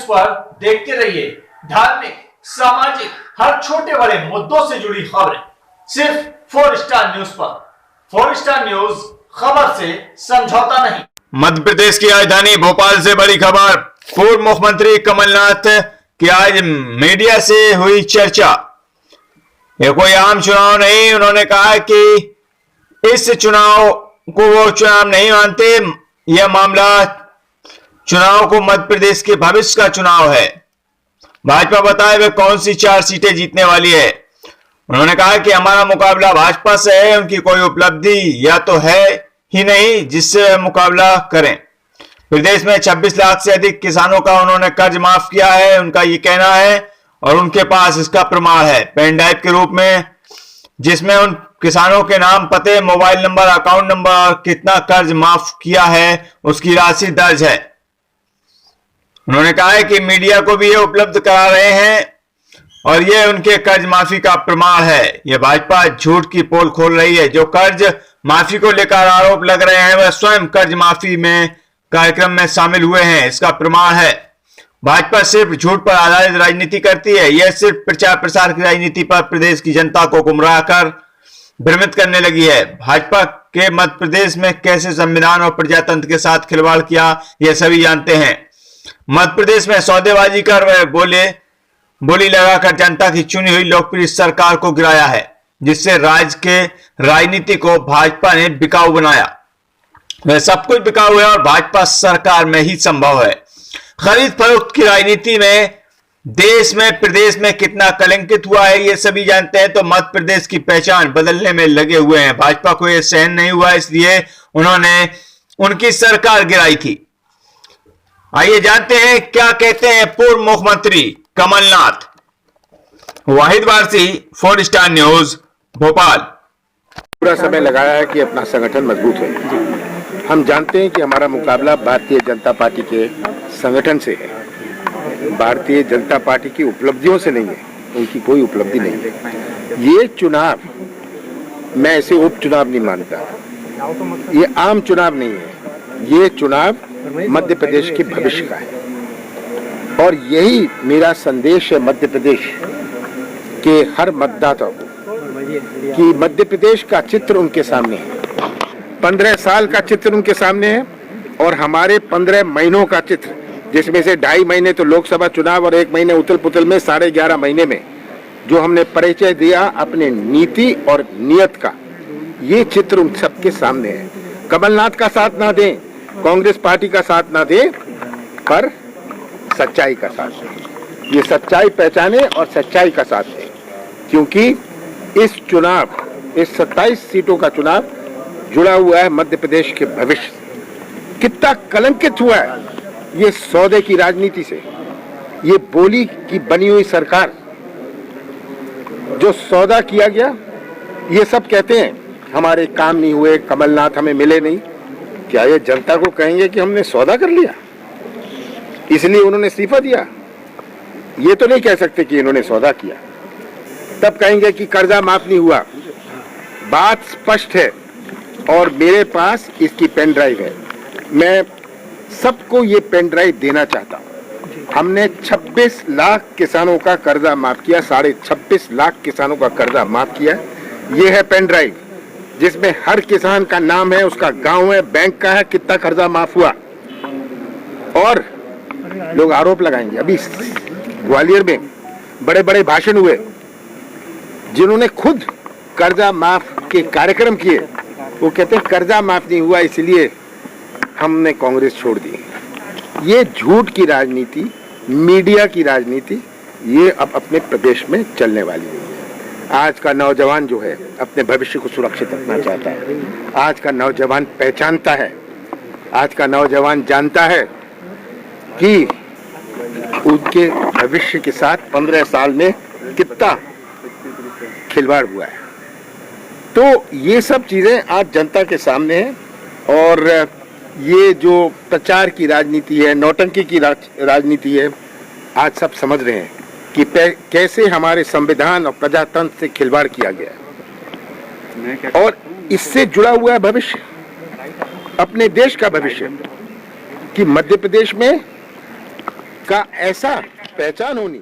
News पर देखते रहिए धार्मिक, सामाजिक, हर छोटे बड़े मुद्दों से जुड़ी खबरें सिर्फ 4 स्टार न्यूज पर। 4 स्टार न्यूज, खबर से समझौता नहीं। मध्य प्रदेश की राजधानी भोपाल से बड़ी खबर। पूर्व मुख्यमंत्री कमलनाथ की आज मीडिया से हुई चर्चा। ये कोई आम चुनाव नहीं, उन्होंने कहा कि इस चुनाव को वो चुनाव नहीं मानते। यह मामला चुनाव को मध्य प्रदेश के भविष्य का चुनाव है। भाजपा बताए वे कौन सी 4 सीटें जीतने वाली है। उन्होंने कहा कि हमारा मुकाबला भाजपा से है, उनकी कोई उपलब्धि या तो है ही नहीं जिससे मुकाबला करें। प्रदेश में 26 लाख से अधिक किसानों का उन्होंने कर्ज माफ किया है, उनका ये कहना है, और उनके पास इसका प्रमाण है पेन ड्राइव के रूप में, जिसमें उन किसानों के नाम, पते, मोबाइल नंबर, अकाउंट नंबर और कितना कर्ज माफ किया है उसकी राशि दर्ज है। उन्होंने कहा है कि मीडिया को भी ये उपलब्ध करा रहे हैं और ये उनके कर्ज माफी का प्रमाण है। ये भाजपा झूठ की पोल खोल रही है। जो कर्ज माफी को लेकर आरोप लग रहे हैं वह स्वयं कर्ज माफी में कार्यक्रम में शामिल हुए हैं, इसका प्रमाण है। भाजपा सिर्फ झूठ पर आधारित राजनीति करती है। यह सिर्फ प्रचार प्रसार की राजनीति पर प्रदेश की जनता को गुमराह कर भ्रमित करने लगी है। भाजपा के मध्य प्रदेश में कैसे संविधान और प्रजातंत्र के साथ खिलवाड़ किया यह सभी जानते हैं। मध्य प्रदेश में सौदेबाजी कर वह बोली लगाकर जनता की चुनी हुई लोकप्रिय सरकार को गिराया है, जिससे राज्य के राजनीति को भाजपा ने बिकाऊ बनाया। वह सब कुछ बिकाऊ है और भाजपा सरकार में ही संभव है। खरीद फरोख्त की राजनीति में देश में, प्रदेश में कितना कलंकित हुआ है ये सभी जानते हैं। तो मध्य प्रदेश की पहचान बदलने में लगे हुए हैं। भाजपा को यह सहन नहीं हुआ, इसलिए उन्होंने उनकी सरकार गिराई थी। आइए जानते हैं क्या कहते हैं पूर्व मुख्यमंत्री कमलनाथ। वाहिद वारसी, 4 स्टार न्यूज, भोपाल। पूरा समय लगाया है कि अपना संगठन मजबूत है। हम जानते हैं कि हमारा मुकाबला भारतीय जनता पार्टी के संगठन से है, भारतीय जनता पार्टी की उपलब्धियों से नहीं है। उनकी कोई उपलब्धि नहीं है। ये चुनाव मैं इसे उपचुनाव नहीं मानता, ये आम चुनाव नहीं है। ये चुनाव मध्य प्रदेश के भविष्य का है और यही मेरा संदेश है मध्य प्रदेश के हर मतदाता को कि मध्य प्रदेश का चित्र उनके सामने है। 15 साल का चित्र उनके सामने है और हमारे 15 महीनों का चित्र, जिसमें से 2.5 महीने तो लोकसभा चुनाव और 1 महीने उथल पुथल में, 11.5 महीने में जो हमने परिचय दिया अपने नीति और नियत का, ये चित्र उन सबके सामने है। कमलनाथ का साथ ना दें, कांग्रेस पार्टी का साथ ना दें, पर सच्चाई का साथ दें। ये सच्चाई पहचाने और सच्चाई का साथ दें, क्योंकि इस चुनाव, इस 27 सीटों का चुनाव जुड़ा हुआ है मध्य प्रदेश के भविष्य। कितना कलंकित हुआ है ये सौदे की राजनीति से, ये बोली की बनी हुई सरकार, जो सौदा किया गया। ये सब कहते हैं हमारे काम नहीं हुए, कमलनाथ हमें मिले नहीं। क्या ये जनता को कहेंगे कि हमने सौदा कर लिया इसलिए उन्होंने इस्तीफा दिया? ये तो नहीं कह सकते कि इन्होंने सौदा किया। तब कहेंगे कि कर्जा माफ नहीं हुआ। बात स्पष्ट है और मेरे पास इसकी पेन ड्राइव है। मैं सबको ये पेन ड्राइव देना चाहता हूँ। हमने 26 लाख किसानों का कर्जा माफ किया, 26.5 लाख किसानों का कर्जा माफ किया। ये है पेन ड्राइव जिसमें हर किसान का नाम है, उसका गांव है, बैंक का है, कितना कर्जा माफ हुआ। और लोग आरोप लगाएंगे। अभी ग्वालियर में बड़े बड़े भाषण हुए, जिन्होंने खुद कर्जा माफ के कार्यक्रम किए, वो कहते हैं कर्जा माफ नहीं हुआ इसलिए हमने कांग्रेस छोड़ दी। ये झूठ की राजनीति, मीडिया की राजनीति, ये अब अपने प्रदेश में चलने वाली है। आज का नौजवान जो है अपने भविष्य को सुरक्षित रखना चाहता है। आज का नौजवान पहचानता है, आज का नौजवान जानता है कि उनके भविष्य के साथ 15 साल में कितना खिलवाड़ हुआ है। तो ये सब चीजें आज जनता के सामने हैं और ये जो प्रचार की राजनीति है, नौटंकी की राजनीति है, आज सब समझ रहे हैं कि कैसे हमारे संविधान और प्रजातंत्र से खिलवाड़ किया गया और इससे जुड़ा हुआ है भविष्य, अपने देश का भविष्य, कि मध्य प्रदेश में का ऐसा पहचान होनी